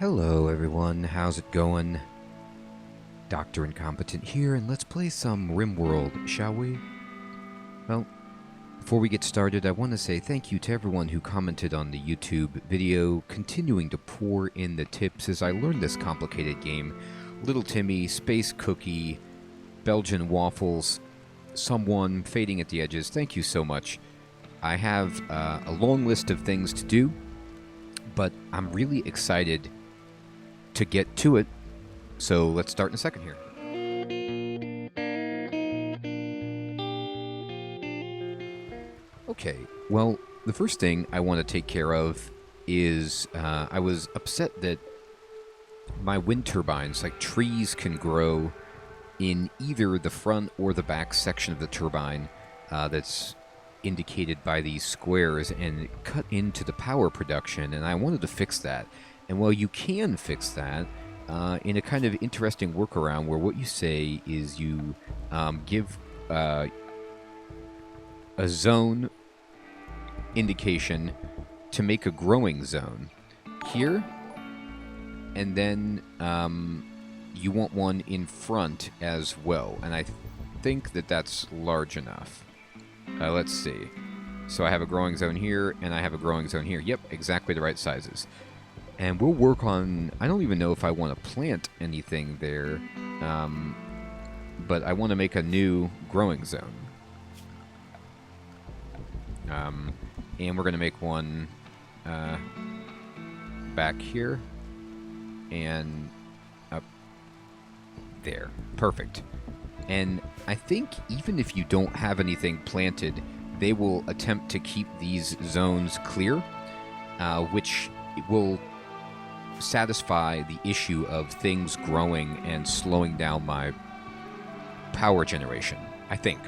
Hello everyone, how's it going? Dr. Incompetent here, and let's play some RimWorld, shall we? Well, before we get started, I want to say thank you to everyone who commented on the YouTube video, continuing to pour in the tips as I learn this complicated game. Little Timmy, Space Cookie, Belgian Waffles, someone fading at the edges, thank you so much. I have a long list of things to do, but I'm really excited to get to it. So let's start in a second here. Okay, well, the first thing I want to take care of is I was upset that my wind turbines, like trees, can grow in either the front or the back section of the turbine that's indicated by these squares and cut into the power production, and I wanted to fix that. And well, you can fix that in a kind of interesting workaround where what you say is you give a zone indication to make a growing zone here, and then you want one in front as well. And I think that that's large enough. Let's see. So I have a growing zone here, and I have a growing zone here. Yep, exactly the right sizes. And we'll work on... I don't even know if I want to plant anything there, but I want to make a new growing zone. And we're going to make one back here and up there. Perfect. And I think even if you don't have anything planted, they will attempt to keep these zones clear, which will satisfy the issue of things growing and slowing down my power generation. I think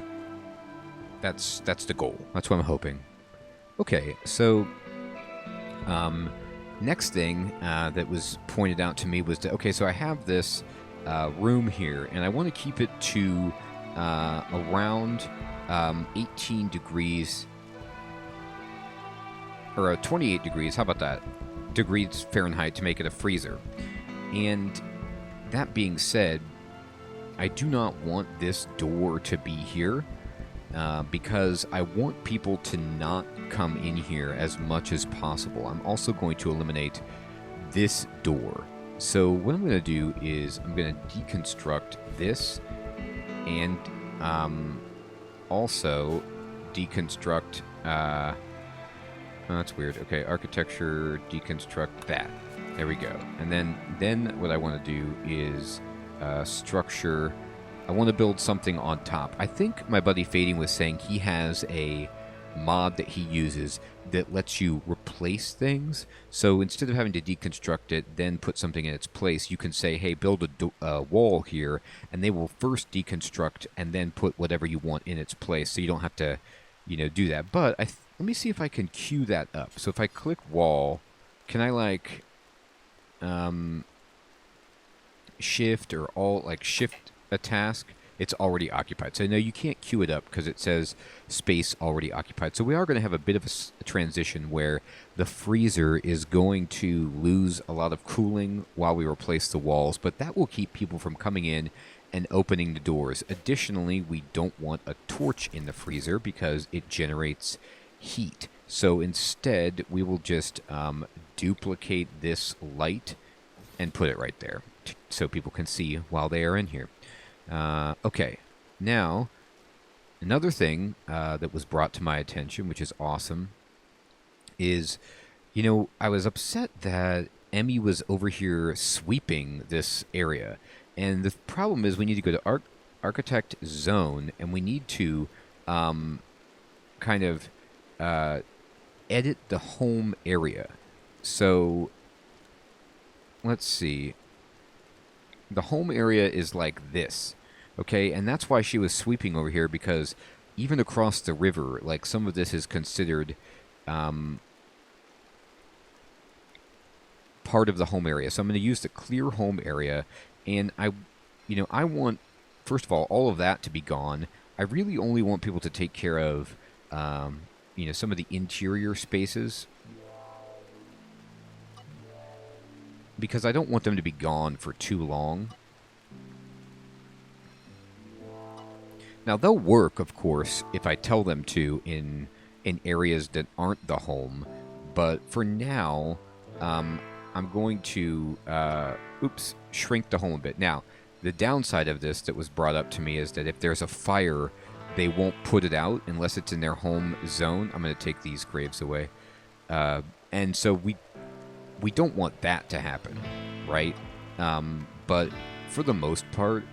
that's the goal. That's what I'm hoping. Okay, so next thing that was pointed out to me was that, okay, so I have this room here, and I want to keep it to around 18 degrees, or 28 degrees, how about that? Degrees Fahrenheit to make it a freezer. And that being said, I do not want this door to be here because I want people to not come in here as much as possible. I'm also going to eliminate this door. So what I'm going to do is I'm going to deconstruct this and also deconstruct... oh, that's weird. Okay, architecture, deconstruct that. There we go. And then what I want to do is structure... I want to build something on top. I think my buddy Fading was saying he has a mod that he uses that lets you replace things. So instead of having to deconstruct it, then put something in its place, you can say, hey, build a wall here, and they will first deconstruct and then put whatever you want in its place. So you don't have to, do that. But let me see if I can queue that up. So if I click wall, can I like shift or alt, like shift a task? It's already occupied. So no, you can't queue it up because it says space already occupied. So we are going to have a bit of a transition where the freezer is going to lose a lot of cooling while we replace the walls, but that will keep people from coming in and opening the doors. Additionally, we don't want a torch in the freezer because it generates heat. So instead, we will just duplicate this light and put it right there so people can see while they are in here. Okay, now, another thing that was brought to my attention, which is awesome, is, I was upset that Emmy was over here sweeping this area. And the problem is we need to go to Architect Zone, and we need to kind of edit the home area. So, let's see. The home area is like this. Okay, and that's why she was sweeping over here, because even across the river, like, some of this is considered part of the home area. So I'm going to use the clear home area, and I want, first of all of that to be gone. I really only want people to take care of, some of the interior spaces. because I don't want them to be gone for too long. Now, they'll work, of course, if I tell them to in areas that aren't the home. But for now, I'm going to, shrink the home a bit. Now, the downside of this that was brought up to me is that if there's a fire, they won't put it out unless it's in their home zone. I'm going to take these graves away. And so we don't want that to happen, right? But for the most part,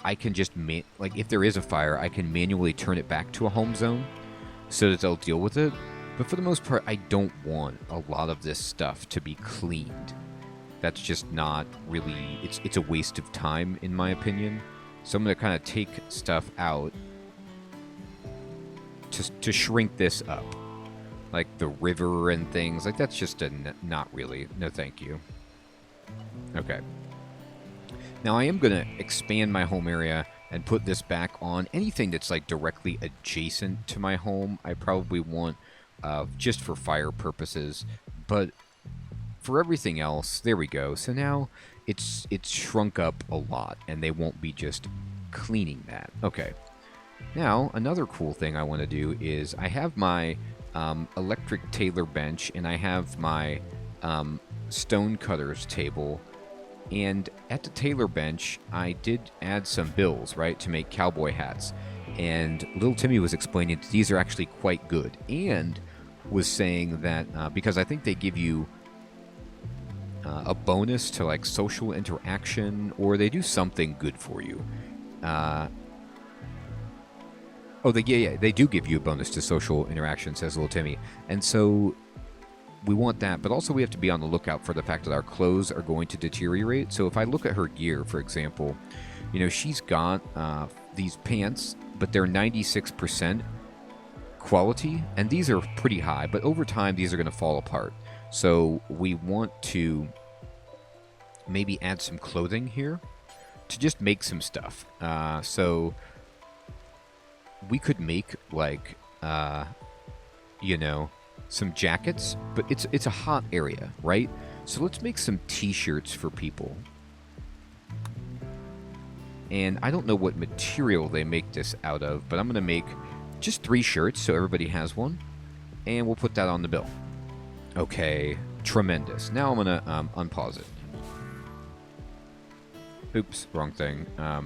I can just, like, if there is a fire, I can manually turn it back to a home zone so that they'll deal with it. But for the most part, I don't want a lot of this stuff to be cleaned. That's just not really, it's a waste of time, in my opinion. So I'm going to kind of take stuff out to shrink this up. Like the river and things. Like, that's just not really. No, thank you. Okay. Now, I am going to expand my home area and put this back on. Anything that's, like, directly adjacent to my home, I probably want just for fire purposes. But for everything else, there we go. So now it's shrunk up a lot, and they won't be just cleaning that. Okay. Now, another cool thing I want to do is I have my electric tailor bench, and I have my stone cutters table. And at the tailor bench, I did add some bills, right, to make cowboy hats. And little Timmy was explaining that these are actually quite good. And was saying that, because I think they give you a bonus to, like, social interaction, or they do something good for you. They do give you a bonus to social interaction, says little Timmy. And so we want that, but also we have to be on the lookout for the fact that our clothes are going to deteriorate. So if I look at her gear, for example, you know, she's got these pants, but they're 96% quality, and these are pretty high, but over time these are going to fall apart. So we want to maybe add some clothing here to just make some stuff. So we could make, like, you know, some jackets, but it's a hot area, right? So let's make some t-shirts for people. And I don't know what material they make this out of, but I'm going to make just 3 shirts so everybody has one, and we'll put that on the bill. Okay, tremendous. Now I'm going to unpause it. Oops, wrong thing. I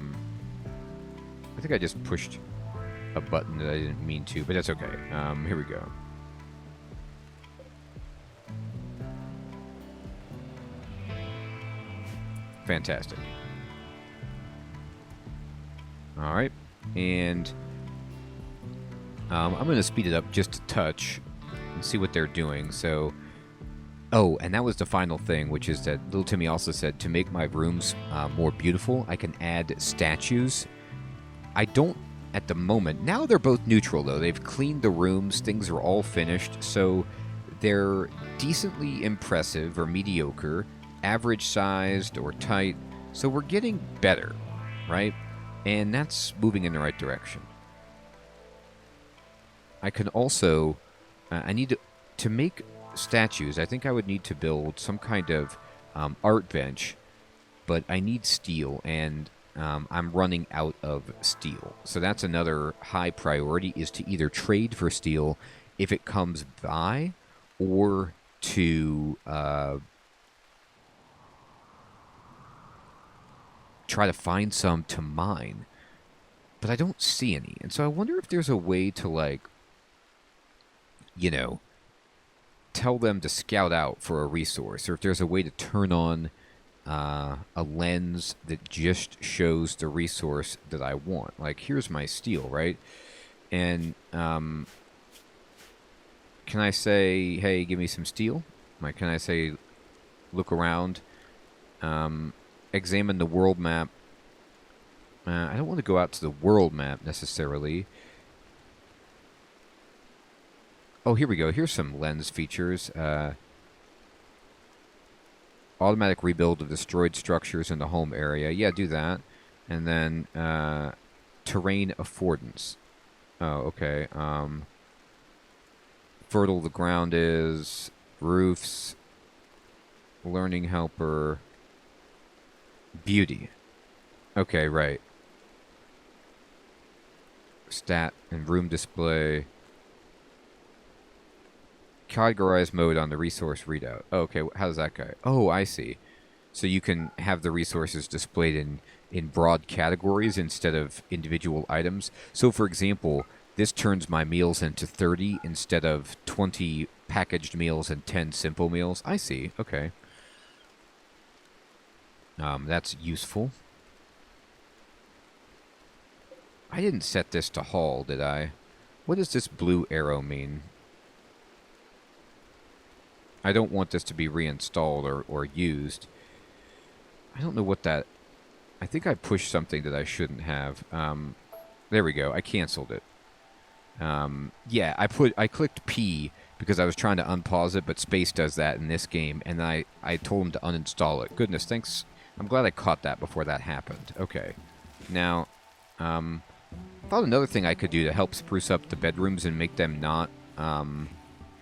think I just pushed a button that I didn't mean to, but that's okay. Here we go. Fantastic. All right, and I'm going to speed it up just a touch and see what they're doing. So, oh, and that was the final thing, which is that little Timmy also said to make my rooms more beautiful, I can add statues. I don't at the moment. Now they're both neutral, though. They've cleaned the rooms. Things are all finished, so they're decently impressive or mediocre, average-sized or tight. So we're getting better, right? And that's moving in the right direction. I can also... I need to make statues. I think I would need to build some kind of art bench, but I need steel, and I'm running out of steel. So that's another high priority, is to either trade for steel if it comes by, or to try to find some to mine. But I don't see any. And so I wonder if there's a way to, like, you know, tell them to scout out for a resource, or if there's a way to turn on a lens that just shows the resource that I want. Like, here's my steel, right? And can I say, hey, give me some steel? Like, can I say, look around, examine the world map? I don't want to go out to the world map necessarily. Oh, here we go. Here's some lens features. Automatic rebuild of destroyed structures in the home area. Yeah, do that. And then terrain affordance. Oh, okay. Fertile the ground is. Roofs. Learning helper. Beauty. Okay, right. Stat and room display. Categorize mode on the resource readout. Oh, okay, how does that go? Oh, I see. So you can have the resources displayed in broad categories instead of individual items. So, for example, this turns my meals into 30 instead of 20 packaged meals and 10 simple meals. I see. Okay. That's useful. I didn't set this to haul, did I? What does this blue arrow mean? I don't want this to be reinstalled or used. I don't know what that... I think I pushed something that I shouldn't have. There we go. I canceled it. Yeah, I clicked P because I was trying to unpause it, but space does that in this game, and I told him to uninstall it. Goodness, thanks. I'm glad I caught that before that happened. Okay. Now, I thought another thing I could do to help spruce up the bedrooms and make them not,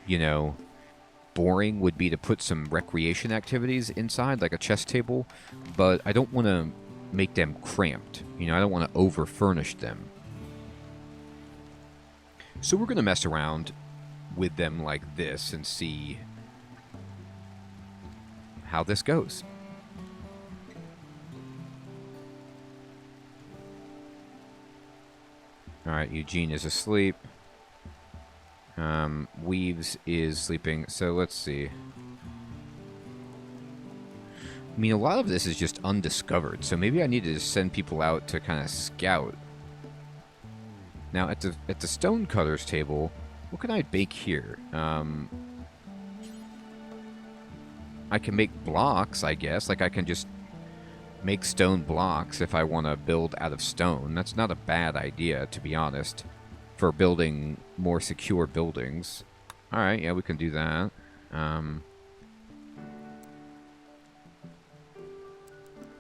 you know, boring would be to put some recreation activities inside, like a chess table, but I don't want to make them cramped. You know, I don't want to over-furnish them. So we're going to mess around with them like this and see how this goes. Alright, Eugene is asleep. Weaves is sleeping, so let's see. I mean, a lot of this is just undiscovered, so maybe I need to just send people out to kind of scout. Now, at the stonecutter's table, what can I bake here? I can make blocks, I guess. Like, I can just make stone blocks if I want to build out of stone. That's not a bad idea, to be honest, for building more secure buildings. Alright, yeah, we can do that. Let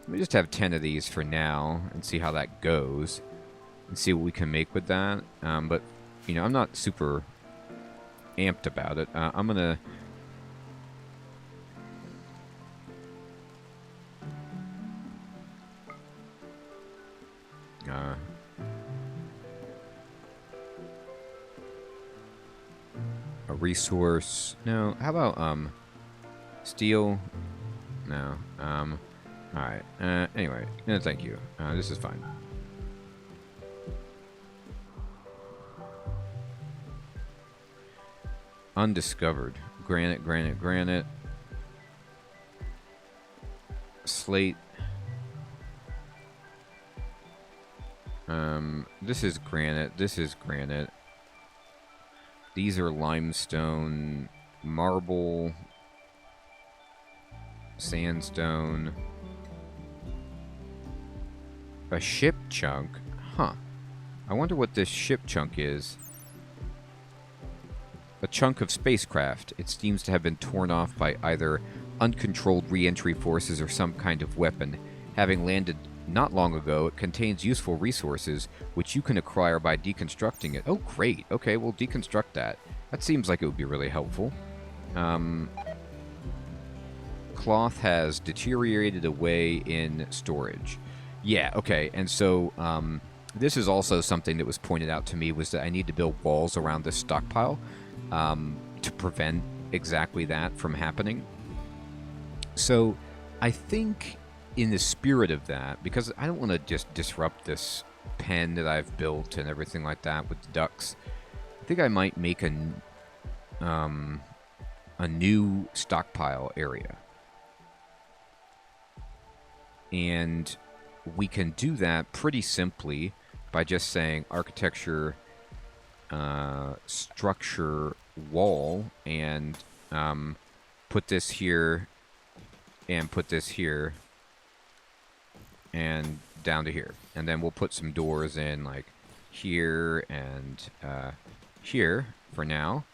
me just have 10 of these for now and see how that goes. And see what we can make with that. But, you know, I'm not super amped about it. I'm gonna... a resource... No, how about, steel? No, alright. Anyway, no, thank you. This is fine. Undiscovered. Granite, granite, granite. Slate. This is granite. This is granite. These are limestone, marble, sandstone. A ship chunk? Huh. I wonder what this ship chunk is. A chunk of spacecraft. It seems to have been torn off by either uncontrolled re-entry forces or some kind of weapon. Having landed not long ago, it contains useful resources, which you can acquire by deconstructing it. Oh, great. Okay, we'll deconstruct that. That seems like it would be really helpful. Cloth has deteriorated away in storage. Yeah, okay, and so this is also something that was pointed out to me, was that I need to build walls around this stockpile to prevent exactly that from happening. So I think in the spirit of that, because I don't want to just disrupt this pen that I've built and everything like that with the ducks, I think I might make a new stockpile area. And we can do that pretty simply by just saying architecture structure wall and put this here and put this here and down to here. And then we'll put some doors in like here and here for now.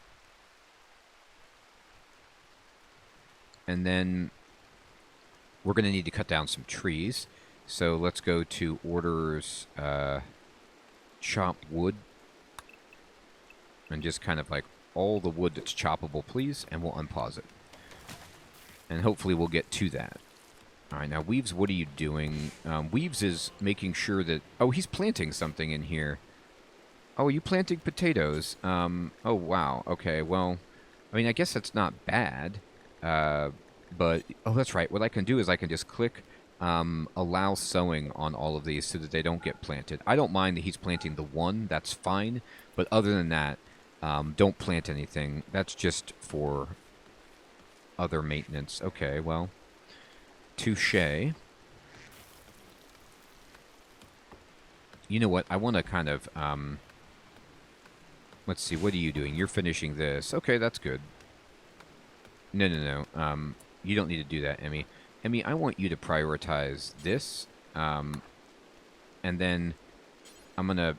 And then we're going to need to cut down some trees. So let's go to orders, chop wood. And just kind of like all the wood that's choppable, please. And we'll unpause it. And hopefully we'll get to that. All right, now, Weaves, what are you doing? Weaves is making sure that... Oh, he's planting something in here. Oh, are you planting potatoes? Oh, wow. Okay, well, I mean, I guess that's not bad. But, oh, that's right. What I can do is I can just click allow sowing on all of these so that they don't get planted. I don't mind that he's planting the one. That's fine. But other than that, don't plant anything. That's just for other maintenance. Okay, well, touche. You know what? I want to kind of... let's see. What are you doing? You're finishing this. Okay, that's good. No, no, no. You don't need to do that, Emmy. Emmy, I want you to prioritize this. And then I'm going to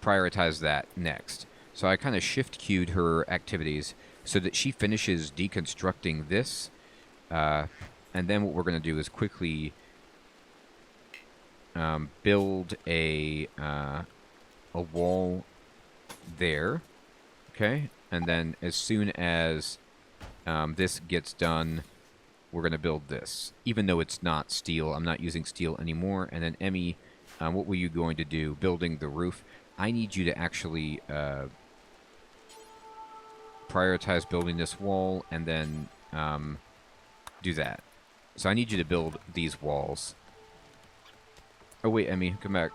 prioritize that next. So I kind of shift queued her activities so that she finishes deconstructing this. And then what we're going to do is quickly build a wall there. Okay? And then as soon as this gets done, we're going to build this. Even though it's not steel, I'm not using steel anymore. And then Emmy, what were you going to do? Building the roof. I need you to actually prioritize building this wall and then do that. So I need you to build these walls. Oh, wait, Emmy, come back.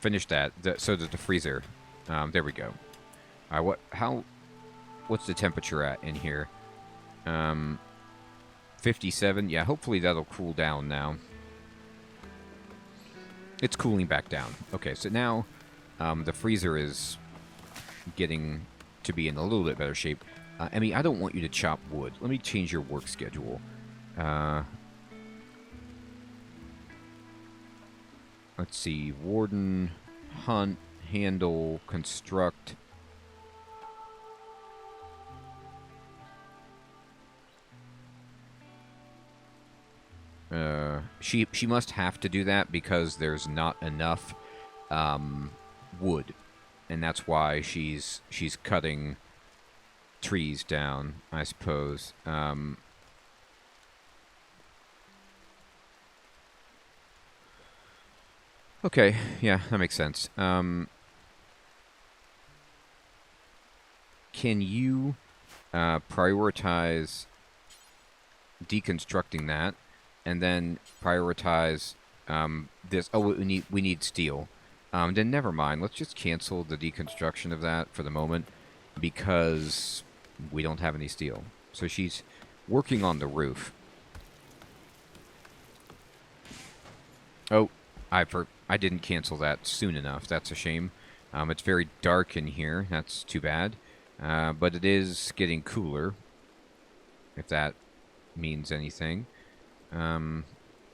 Finish that, so that the freezer. There we go. All right, what's the temperature at in here? 57. Yeah, hopefully that'll cool down now. It's cooling back down. Okay, so now the freezer is getting to be in a little bit better shape. Emmy, I don't want you to chop wood. Let me change your work schedule. Let's see. Warden, hunt, handle, construct. She must have to do that because there's not enough wood, and that's why she's cutting trees down, I suppose. Okay, yeah, that makes sense. Can you prioritize deconstructing that, and then prioritize this? Oh, we need steel. Then never mind. Let's just cancel the deconstruction of that for the moment because we don't have any steel. So she's working on the roof. Oh, I didn't cancel that soon enough. That's a shame. It's very dark in here. That's too bad. But it is getting cooler, if that means anything.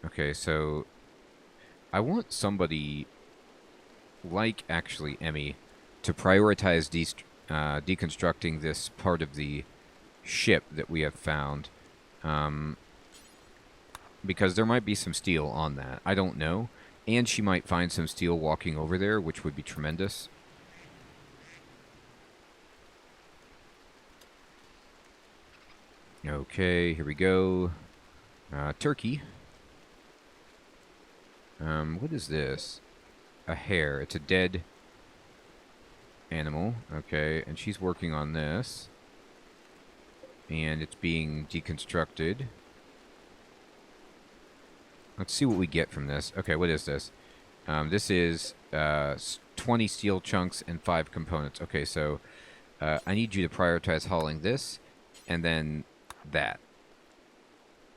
Okay, so I want somebody like, actually, Emmy, to prioritize deconstructing this part of the ship that we have found. Because there might be some steel on that. I don't know. And she might find some steel walking over there, which would be tremendous. Okay, here we go. Turkey. What is this? A hare. It's a dead animal. Okay, and she's working on this. And it's being deconstructed. Let's see what we get from this. Okay, what is this? This is 20 steel chunks and 5 components. Okay, so I need you to prioritize hauling this and then that.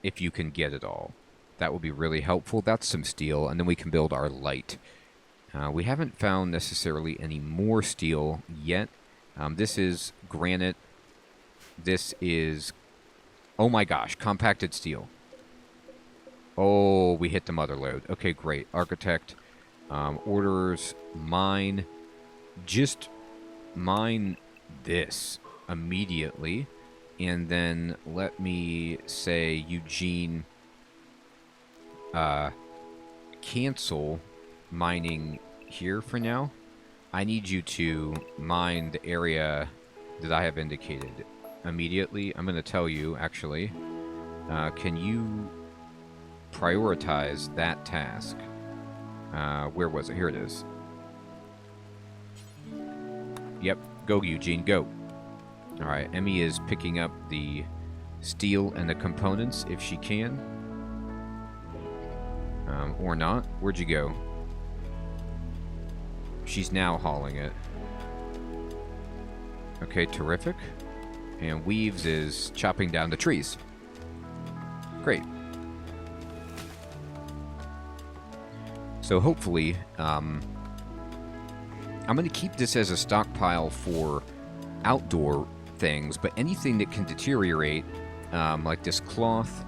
If you can get it all. That would be really helpful. That's some steel, and then we can build our light. We haven't found necessarily any more steel yet. This is granite. This is... Oh my gosh, compacted steel. Oh, we hit the mother lode. Okay, great. Architect, orders, mine. Just mine this immediately. And then let me say, Eugene, cancel mining here for now. I need you to mine the area that I have indicated immediately. I'm going to tell you, actually. Can you prioritize that task? Where was it? Here it is. Yep. Go, Eugene. Go. All right. Emmy is picking up the steel and the components if she can. Or not. Where'd you go? She's now hauling it. Okay, terrific. And Weaves is chopping down the trees. Great. So hopefully, I'm going to keep this as a stockpile for outdoor things, but anything that can deteriorate, like this cloth,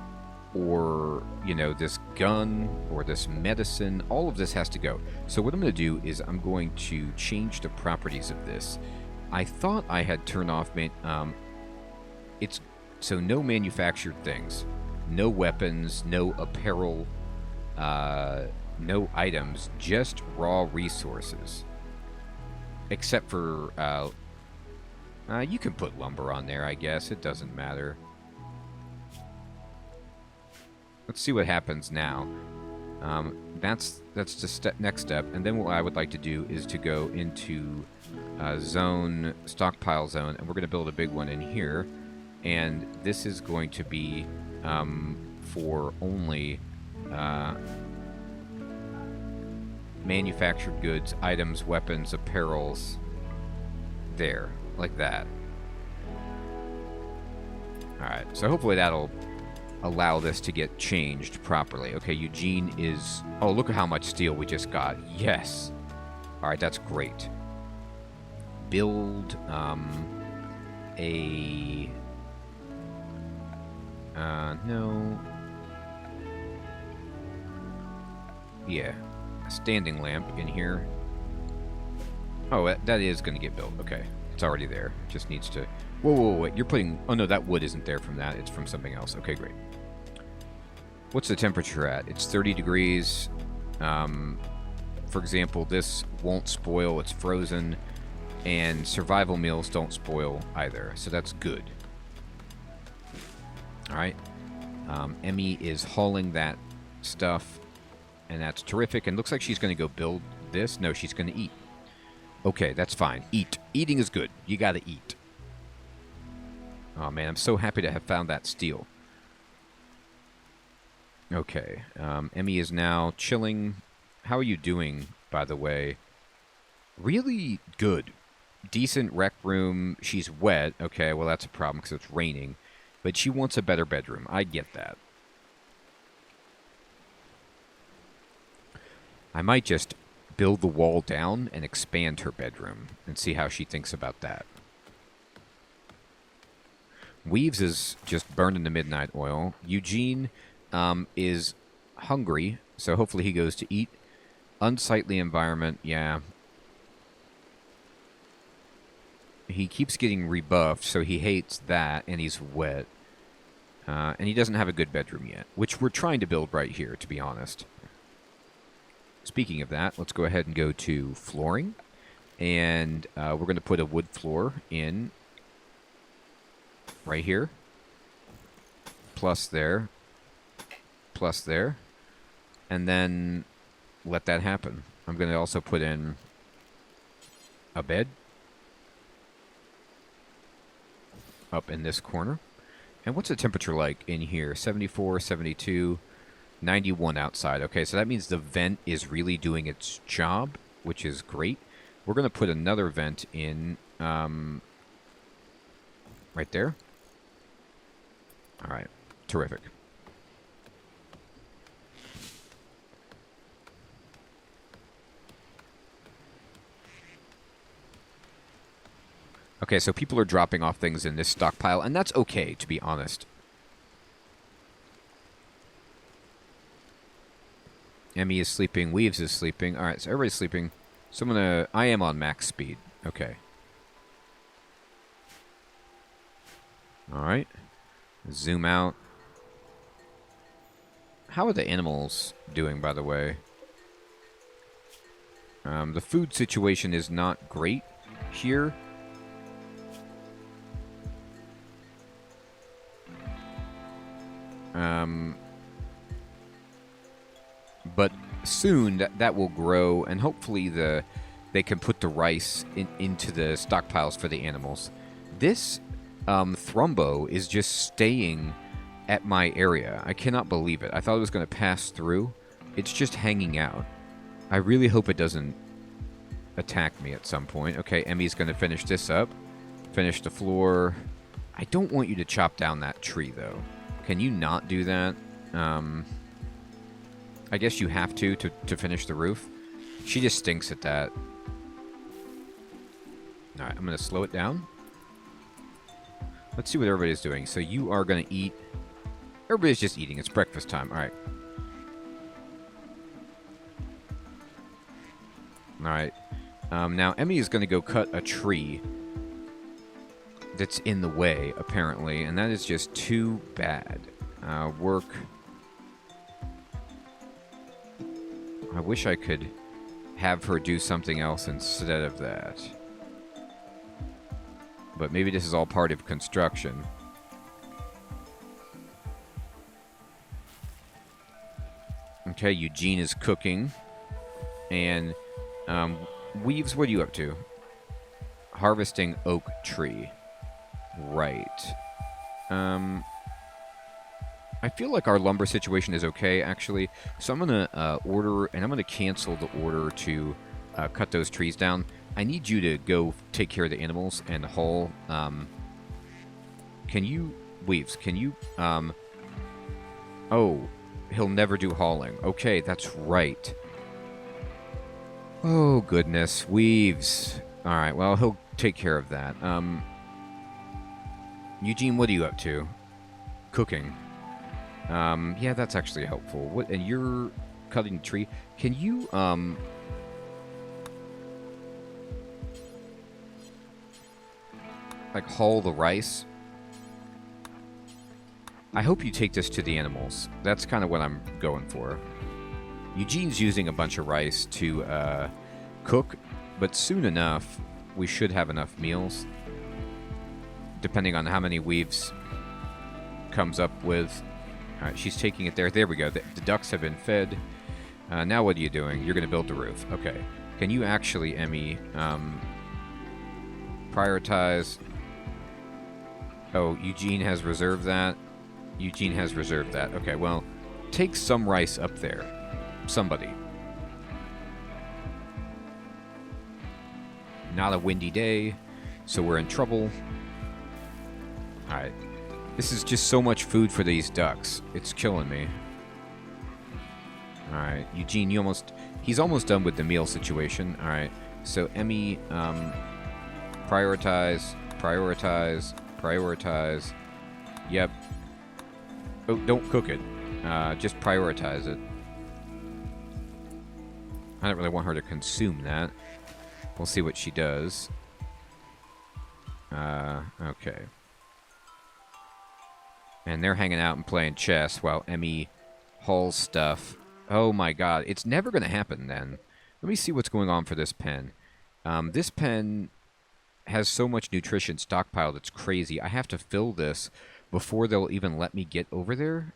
or, you know, this gun, or this medicine, all of this has to go. So what I'm going to do is I'm going to change the properties of this. I thought I had turned off, so no manufactured things, no weapons, no apparel, no items, just raw resources. Except for, you can put lumber on there, I guess. It doesn't matter. Let's see what happens now. That's the next step. And then what I would like to do is to go into stockpile zone, and we're going to build a big one in here. And this is going to be for only manufactured goods, items, weapons, apparels. There, like that. Alright, so hopefully that'll allow this to get changed properly. Okay, Eugene is... Oh, look at how much steel we just got. Yes! Alright, that's great. Build no. Yeah. A standing lamp in here. Oh, that is going to get built. Okay. It's already there. It just needs to... Whoa, wait. You're putting... Oh, no, that wood isn't there from that. It's from something else. Okay, great. What's the temperature at? It's 30 degrees. For example, this won't spoil. It's frozen. And survival meals don't spoil either. So that's good. Alright. Emmy is hauling that stuff. And that's terrific. And looks like she's going to go build this. No, she's going to eat. Okay, that's fine. Eat. Eating is good. You got to eat. Oh, man, I'm so happy to have found that steel. Okay. Emmy is now chilling. How are you doing, by the way? Really good. Decent rec room. She's wet. Okay, well, that's a problem because it's raining. But she wants a better bedroom. I get that. I might just build the wall down and expand her bedroom and see how she thinks about that. Weaves is just burning the midnight oil. Eugene is hungry, so hopefully he goes to eat. Unsightly environment, yeah. He keeps getting rebuffed, so he hates that, and he's wet. And he doesn't have a good bedroom yet, which we're trying to build right here, to be honest. Speaking of that, let's go ahead and go to flooring. And we're going to put a wood floor in right here. Plus there. Plus there. And then let that happen. I'm going to also put in a bed. Up in this corner. And what's the temperature like in here? 74, 72... 91 outside. Okay, so that means the vent is really doing its job, which is great. We're going to put another vent in right there. All right, terrific. Okay, so people are dropping off things in this stockpile, and that's okay, to be honest. Emmy is sleeping. Weaves is sleeping. All right, so everybody's sleeping. So I am on max speed. Okay. All right. Zoom out. How are the animals doing, by the way? The food situation is not great here. But soon that will grow, and hopefully they can put the rice into the stockpiles for the animals. This Thrumbo is just staying at my area. I cannot believe it. I thought it was going to pass through. It's just hanging out. I really hope it doesn't attack me at some point. Okay, Emmy's going to finish this up. Finish the floor. I don't want you to chop down that tree, though. Can you not do that? I guess you have to finish the roof. She just stinks at that. Alright, I'm going to slow it down. Let's see what everybody's doing. So you are going to eat. Everybody's just eating. It's breakfast time. Alright. Alright. Now, Emmy is going to go cut a tree that's in the way, apparently. And that is just too bad. Work. I wish I could have her do something else instead of that. But maybe this is all part of construction. Okay, Eugene is cooking. And, Weaves, what are you up to? Harvesting oak tree. Right. I feel like our lumber situation is okay, actually. So I'm going to order, and I'm going to cancel the order to cut those trees down. I need you to go take care of the animals and haul. Can you, Weaves, can you, oh, he'll never do hauling. Okay, that's right. Oh, goodness, Weaves. All right, well, he'll take care of that. Eugene, what are you up to? Cooking. Yeah, that's actually helpful. What? And you're cutting the tree. Can you, like, haul the rice? I hope you take this to the animals. That's kind of what I'm going for. Eugene's using a bunch of rice to cook, but soon enough, we should have enough meals, depending on how many Weaves comes up with. All right, she's taking it there. There we go. The ducks have been fed. Now what are you doing? You're going to build the roof. Okay. Can you actually, Emmy, prioritize? Oh, Eugene has reserved that. Eugene has reserved that. Okay, well, take some rice up there. Somebody. Not a windy day, so we're in trouble. Alright. This is just so much food for these ducks. It's killing me. Alright, Eugene, he's almost done with the meal situation. Alright, so Emmy, prioritize. Yep. Oh, don't cook it. Just prioritize it. I don't really want her to consume that. We'll see what she does. Okay. And they're hanging out and playing chess while Emmy hauls stuff. Oh my god, it's never going to happen then. Let me see what's going on for this pen. This pen has so much nutrition stockpiled, it's crazy. I have to fill this before they'll even let me get over there.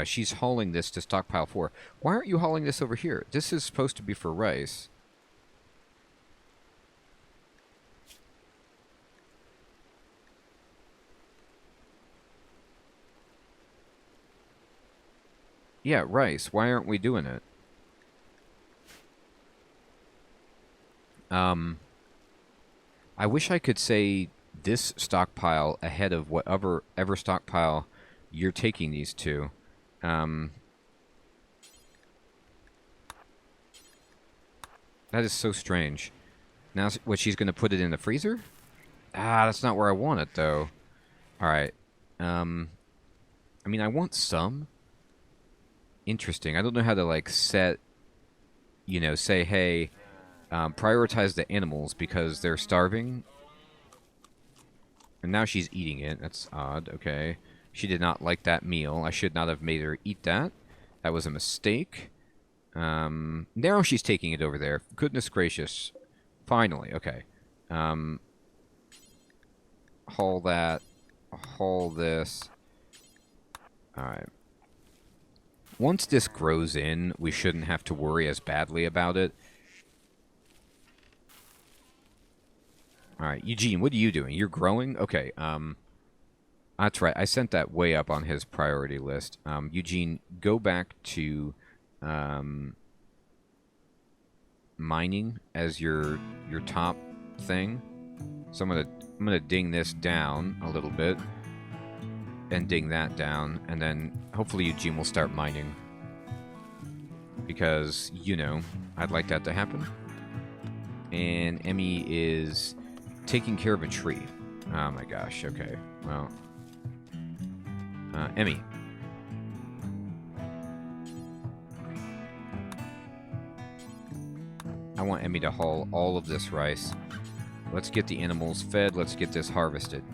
She's hauling this to stockpile 4. Why aren't you hauling this over here? This is supposed to be for rice. Yeah, rice. Why aren't we doing it? I wish I could say this stockpile ahead of whatever stockpile you're taking these to. That is so strange. Now, what, she's going to put it in the freezer? Ah, that's not where I want it, though. Alright. I mean, I want some. Interesting. I don't know how to, like, set, say, hey, prioritize the animals because they're starving. And now she's eating it. That's odd. Okay. She did not like that meal. I should not have made her eat that. That was a mistake. Now she's taking it over there. Goodness gracious. Finally. Okay. Haul that. haul this. Alright. Once this grows in, we shouldn't have to worry as badly about it. Alright, Eugene, what are you doing? You're growing? Okay, that's right. I sent that way up on his priority list. Eugene, go back to mining as your top thing. So I'm gonna ding this down a little bit and ding that down, and then hopefully Eugene will start mining, because you know I'd like that to happen. And Emmy is taking care of a tree. Oh my gosh. Okay. Well, Emmy. I want Emmy to haul all of this rice. Let's get the animals fed. Let's get this harvested.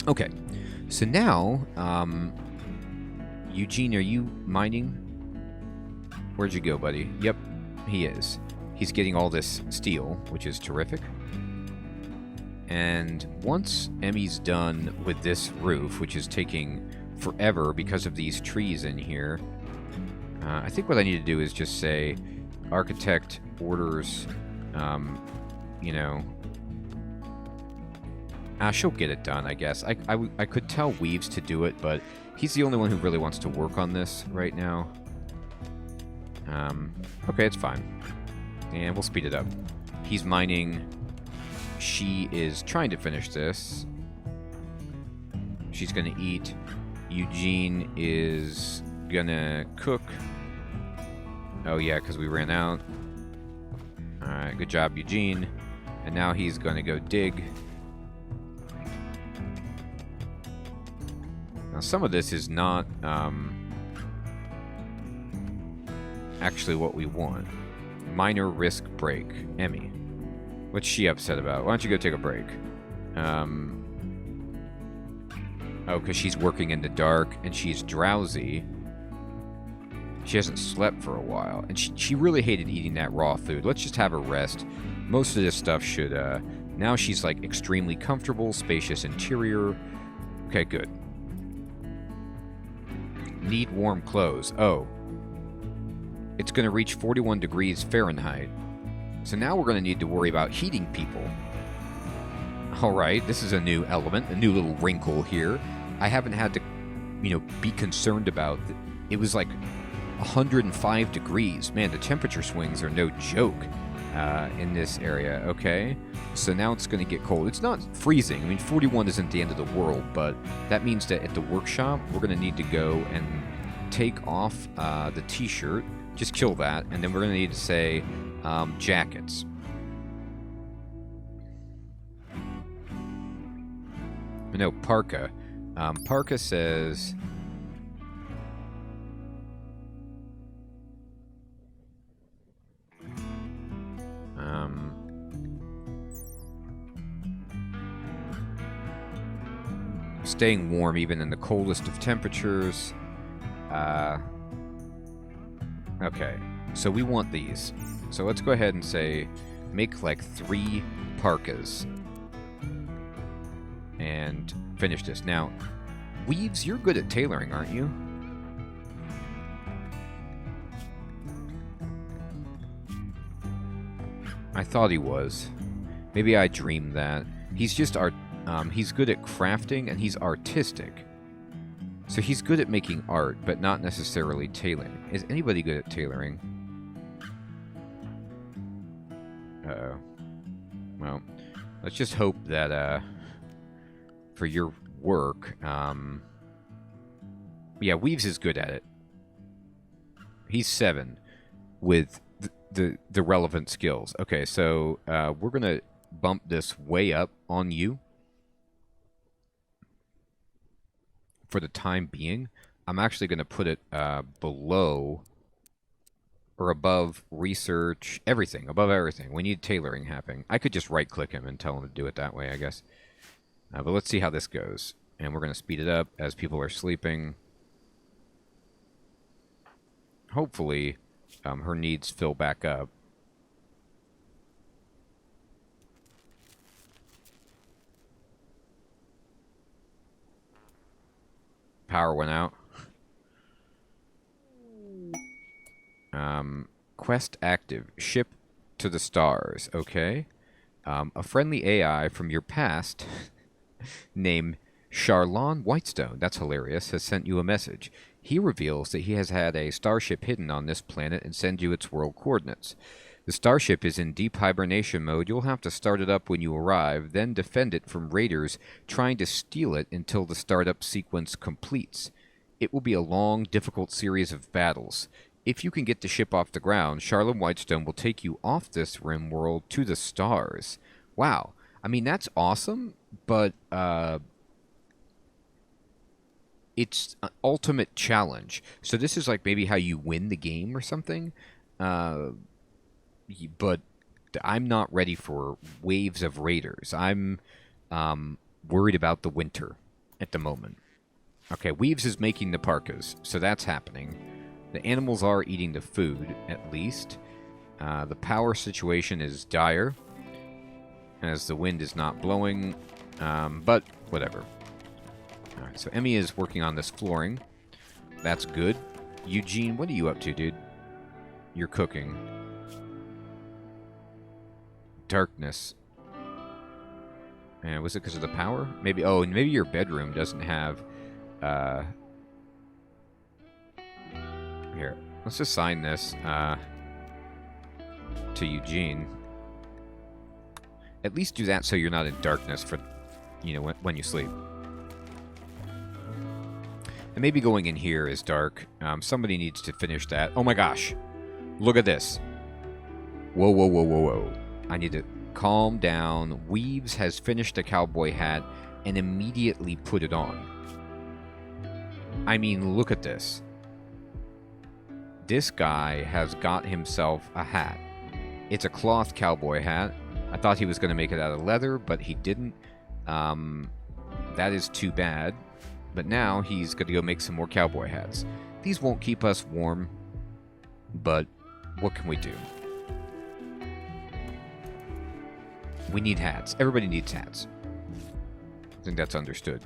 Okay. So now, Eugene, are you mining? Where'd you go, buddy? Yep, he is. He's getting all this steel, which is terrific. And once Emmy's done with this roof, which is taking forever because of these trees in here, I think what I need to do is just say, architect orders, you know, she'll get it done, I guess. I could tell Weaves to do it, but he's the only one who really wants to work on this right now. Okay, it's fine. And we'll speed it up. He's mining. She is trying to finish this. She's going to eat. Eugene is going to cook. Oh, yeah, because we ran out. Alright, good job, Eugene. And now he's going to go dig. Now, some of this is not actually what we want. Minor risk break. Emmy. What's she upset about? Why don't you go take a break? Oh, because she's working in the dark and she's drowsy. She hasn't slept for a while. And she really hated eating that raw food. Let's just have her rest. Most of this stuff should... now she's, like, extremely comfortable, spacious interior. Okay, good. Need warm clothes. Oh. It's going to reach 41 degrees Fahrenheit. So now we're going to need to worry about heating people. Alright, this is a new element, a new little wrinkle here. I haven't had to, you know, be concerned about... It was like 105 degrees. Man, the temperature swings are no joke in this area. Okay, so now it's going to get cold. It's not freezing. I mean, 41 isn't the end of the world, but that means that at the workshop, we're going to need to go and take off the t-shirt. Just kill that, and then we're going to need to say jackets. No, parka. Parka says... staying warm even in the coldest of temperatures. Okay, so we want these. So let's go ahead and say, make like 3 parkas. And finish this. Now, Weaves, you're good at tailoring, aren't you? I thought he was. Maybe I dreamed that. He's just he's good at crafting and he's artistic. So he's good at making art, but not necessarily tailoring. Is anybody good at tailoring? Uh-oh. Well, let's just hope that, for your work, yeah, Weaves is good at it. He's 7 with the relevant skills. Okay, so, we're gonna bump this way up on you. For the time being, I'm actually going to put it below or above research, everything, above everything. We need tailoring happening. I could just right-click him and tell him to do it that way, I guess. But let's see how this goes. And we're going to speed it up as people are sleeping. Hopefully, her needs fill back up. power went out. Quest active. Ship to the stars. Okay. A friendly AI from your past named Charlon Whitestone, that's hilarious, has sent you a message. He reveals that he has had a starship hidden on this planet and sends you its world coordinates. The starship is in deep hibernation mode. You'll have to start it up when you arrive, then defend it from raiders trying to steal it until the startup sequence completes. It will be a long, difficult series of battles. If you can get the ship off the ground, Charlon Whitestone will take you off this RimWorld to the stars. Wow. I mean, that's awesome, but it's an ultimate challenge. So this is like maybe how you win the game or something. But I'm not ready for waves of raiders. I'm worried about the winter at the moment. Okay, Weaves is making the parkas, so that's happening. The animals are eating the food, at least. The power situation is dire, as the wind is not blowing, but whatever. Alright, so Emmy is working on this flooring. That's good. Eugene, what are you up to, dude? You're cooking. Darkness. And was it because of the power? Maybe. Oh, and maybe your bedroom doesn't have... Here, let's assign this to Eugene. At least do that so you're not in darkness for, you know, when you sleep. And maybe going in here is dark. Somebody needs to finish that. Oh my gosh. Look at this. Whoa, whoa, whoa, whoa, whoa. I need to calm down. Weaves has finished the cowboy hat and immediately put it on. I mean, look at this. This guy has got himself a hat. It's a cloth cowboy hat. I thought he was going to make it out of leather, but he didn't. That is too bad. But now he's going to go make some more cowboy hats. These won't keep us warm, but what can we do? We need hats. Everybody needs hats. I think that's understood.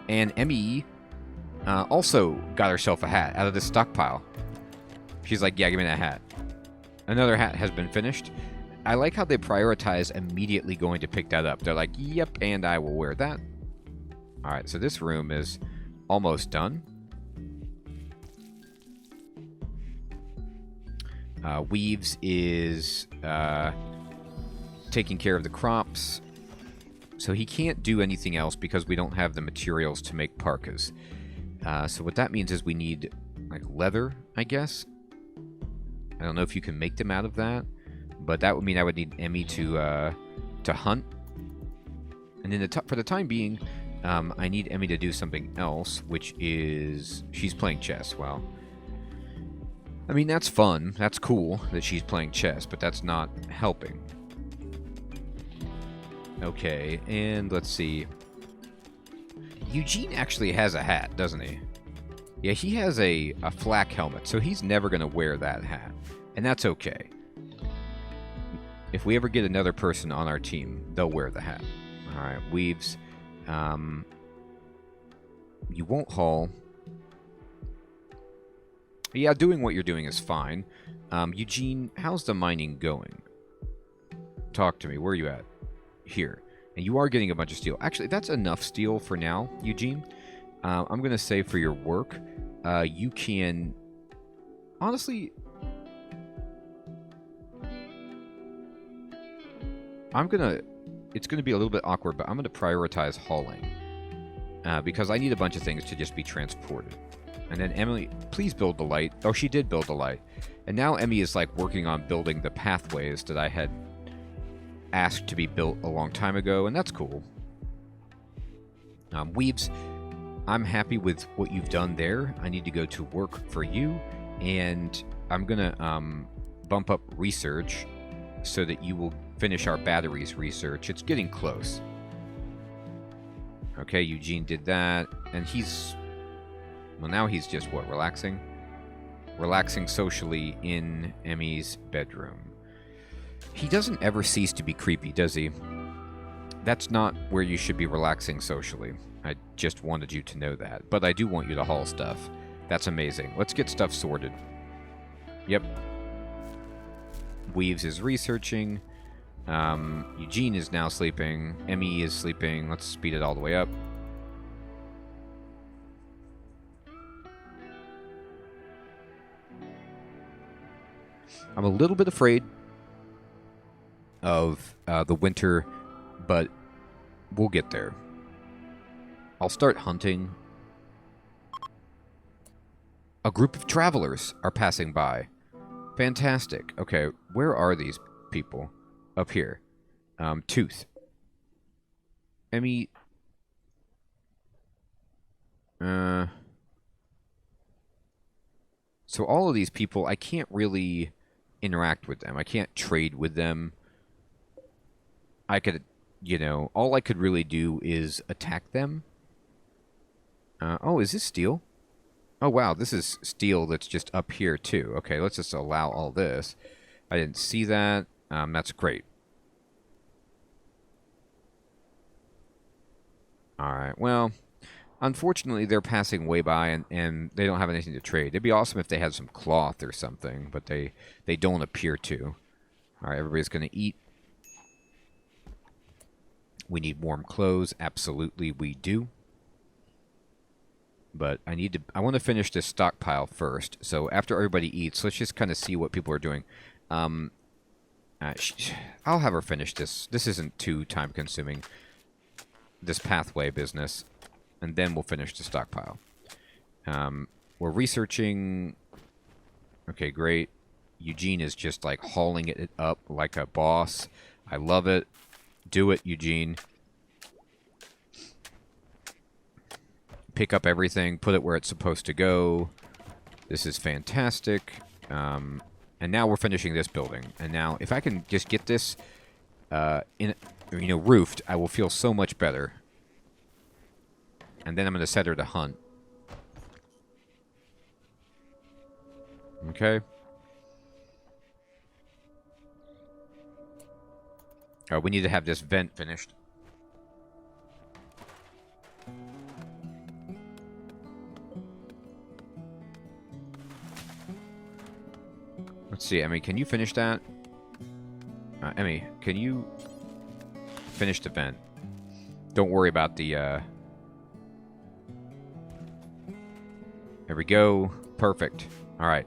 And Emmy also got herself a hat out of this stockpile. She's like, yeah, give me that hat. Another hat has been finished. I like how they prioritize immediately going to pick that up. They're like, yep, and I will wear that. All right, so this room is almost done. Weaves is taking care of the crops. So he can't do anything else because we don't have the materials to make parkas. So what that means is we need like leather, I guess. I don't know if you can make them out of that, but that would mean I would need Emmy to hunt. And then for the time being, I need Emmy to do something else, which is she's playing chess. Well, I mean, that's fun. That's cool that she's playing chess, but that's not helping. Okay, and let's see. Eugene actually has a hat, doesn't he? Yeah, he has a flak helmet, so he's never going to wear that hat. And that's okay. If we ever get another person on our team, they'll wear the hat. Alright, Weaves. You won't haul. Yeah, doing what you're doing is fine. Eugene, how's the mining going? Talk to me. Where are you at? Here. And you are getting a bunch of steel. Actually, that's enough steel for now, Eugene. I'm going to say for your work, you can... Honestly... It's going to be a little bit awkward, but I'm going to prioritize hauling. Because I need a bunch of things to just be transported. And then Emily, please build the light. Oh, she did build the light. And now Emmy is like working on building the pathways that I had asked to be built a long time ago, and that's cool. Weaves, I'm happy with what you've done there. I need to go to work for you, and I'm going to bump up research so that you will finish our batteries research. It's getting close. Okay, Eugene did that, and he's... Well, now he's just, what, relaxing? Relaxing socially in Emmy's bedroom. He doesn't ever cease to be creepy, does he? That's not where you should be relaxing socially. I just wanted you to know that. But I do want you to haul stuff. That's amazing. Let's get stuff sorted. Yep. Weaves is researching. Eugene is now sleeping. Emmy is sleeping. Let's speed it all the way up. I'm a little bit afraid of the winter, but we'll get there. I'll start hunting. A group of travelers are passing by. Fantastic. Okay, where are these people? Up here. Tooth. Emmy. So all of these people, I can't really interact with them. I can't trade with them. I could, you know, all I could really do is attack them. Oh, is this steel? Oh, wow, this is steel that's just up here, too. Okay, let's just allow all this. I didn't see that. That's great. Alright, well, unfortunately, they're passing way by, and they don't have anything to trade. It'd be awesome if they had some cloth or something, but they don't appear to. Alright, everybody's going to eat. We need warm clothes. Absolutely, we do. But I want to finish this stockpile first. So after everybody eats, let's just kind of see what people are doing. I'll have her finish this. This isn't too time-consuming. This pathway business. And then we'll finish the stockpile. We're researching. Okay, great. Eugene is just like hauling it up like a boss. I love it. Do it, Eugene. Pick up everything, put it where it's supposed to go. This is fantastic. And now we're finishing this building. And now, if I can just get this, roofed, I will feel so much better. And then I'm going to set her to hunt. Okay. We need to have this vent finished. Let's see, Emmy, can you finish that? Emmy, can you finish the vent? Don't worry about the, There we go. Perfect. Alright.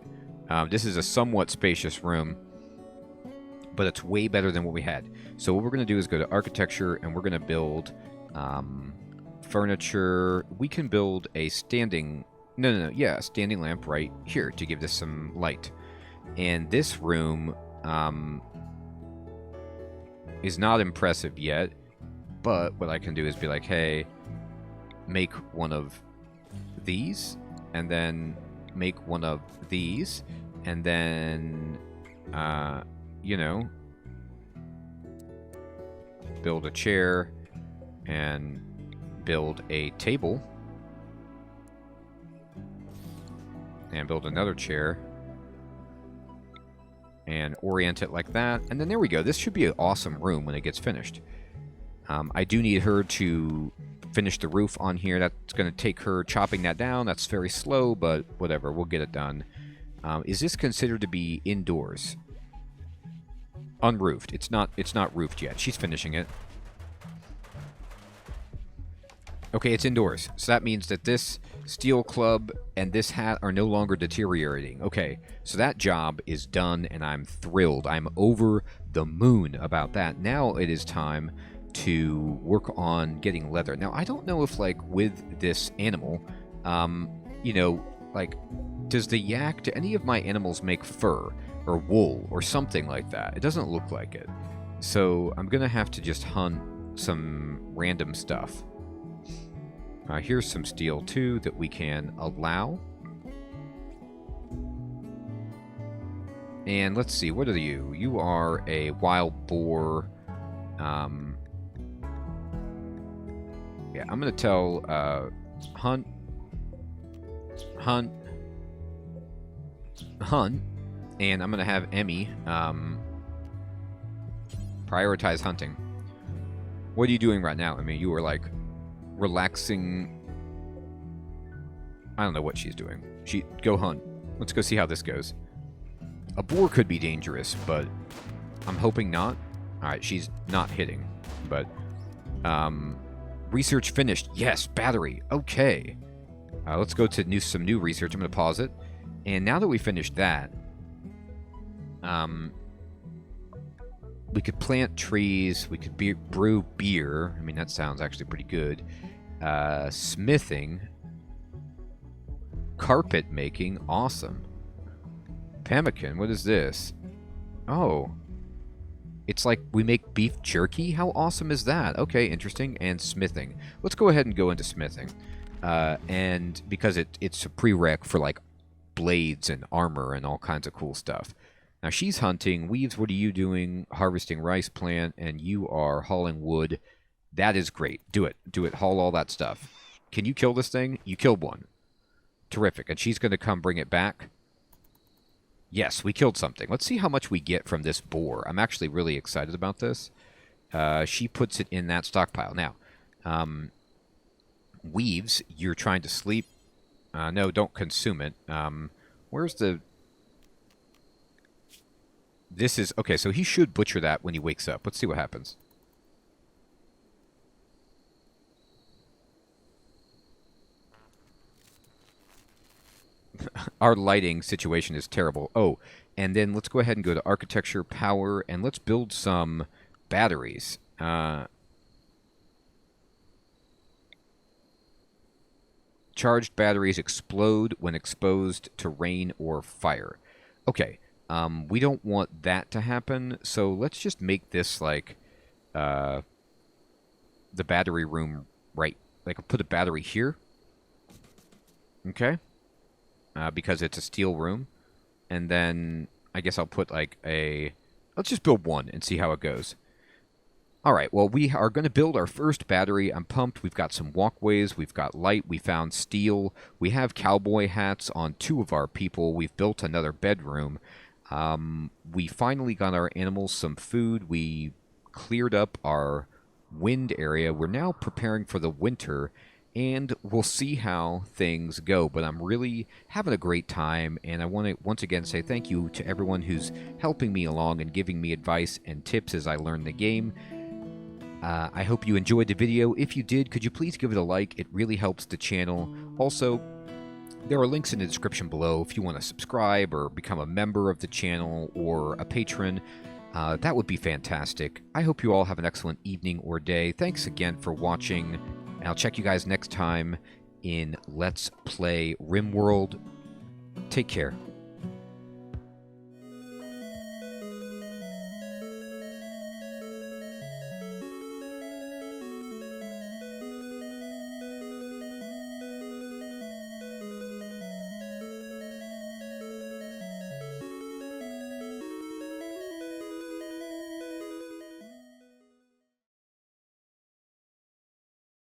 This is a somewhat spacious room, but it's way better than what we had. So what we're going to do is go to architecture, and we're going to build furniture. We can build a standing... No. Yeah, a standing lamp right here to give this some light. And this room is not impressive yet, but what I can do is be like, hey, make one of these, and then make one of these, and then, build a chair, and build a table, and build another chair, and orient it like that. And then there we go. This should be an awesome room when it gets finished. I do need her to finish the roof on here. That's going to take her chopping that down. That's very slow, but whatever. We'll get it done. Is this considered to be indoors? Unroofed. It's not roofed yet. She's finishing it. Okay, it's indoors. So that means that this steel club and this hat are no longer deteriorating. Okay, so that job is done, and I'm thrilled. I'm over the moon about that. Now it is time to work on getting leather. Now, I don't know if, like, with this animal, does the yak, do any of my animals make fur or wool or something like that? It doesn't look like it. So I'm going to have to just hunt some random stuff. Here's some steel, too, that we can allow. And let's see, what are you? You are a wild boar. Yeah, I'm going to tell hunt, and I'm going to have Emmy prioritize hunting. What are you doing right now? I mean, you were like relaxing. I don't know what she's doing. Go hunt. Let's go see how this goes. A boar could be dangerous, but I'm hoping not. All right, she's not hitting, but research finished. Yes, battery. Okay. Let's go to some new research. I'm going to pause it. And now that we finished that, we could plant trees. We could brew beer. I mean, that sounds actually pretty good. Smithing. Carpet making. Awesome. Pemmican. What is this? Oh. It's like we make beef jerky? How awesome is that? Okay, interesting. And smithing. Let's go ahead and go into smithing. And because it's a prereq for like blades and armor and all kinds of cool stuff. Now she's hunting. Weaves, what are you doing? Harvesting rice plant, and you are hauling wood. That is great. Do it. Do it. Haul all that stuff. Can you kill this thing? You killed one. Terrific. And she's going to come bring it back. Yes, we killed something. Let's see how much we get from this boar. I'm actually really excited about this. She puts it in that stockpile. Now, Weaves, you're trying to sleep. No, don't consume it. Where's the... This is... Okay, so he should butcher that when he wakes up. Let's see what happens. Our lighting situation is terrible. Oh, and then let's go ahead and go to architecture, power, and let's build some batteries. Charged batteries explode when exposed to rain or fire. Okay, we don't want that to happen, so let's just make this like the battery room right. Like, I'll put a battery here. Okay. Because it's a steel room. And then I guess I'll put like a... Let's just build one and see how it goes. Alright, well, we are going to build our first battery. I'm pumped. We've got some walkways. We've got light. We found steel. We have cowboy hats on 2 of our people. We've built another bedroom. We finally got our animals some food. We cleared up our wind area. We're now preparing for the winter. And we'll see how things go. But I'm really having a great time, and I want to once again say thank you to everyone who's helping me along and giving me advice and tips as I learn the game. I hope you enjoyed the video. If you did, could you please give it a like? It really helps the channel. Also, there are links in the description below if you want to subscribe or become a member of the channel or a patron. That would be fantastic. I hope you all have an excellent evening or day. Thanks again for watching. And I'll check you guys next time in Let's Play RimWorld. Take care.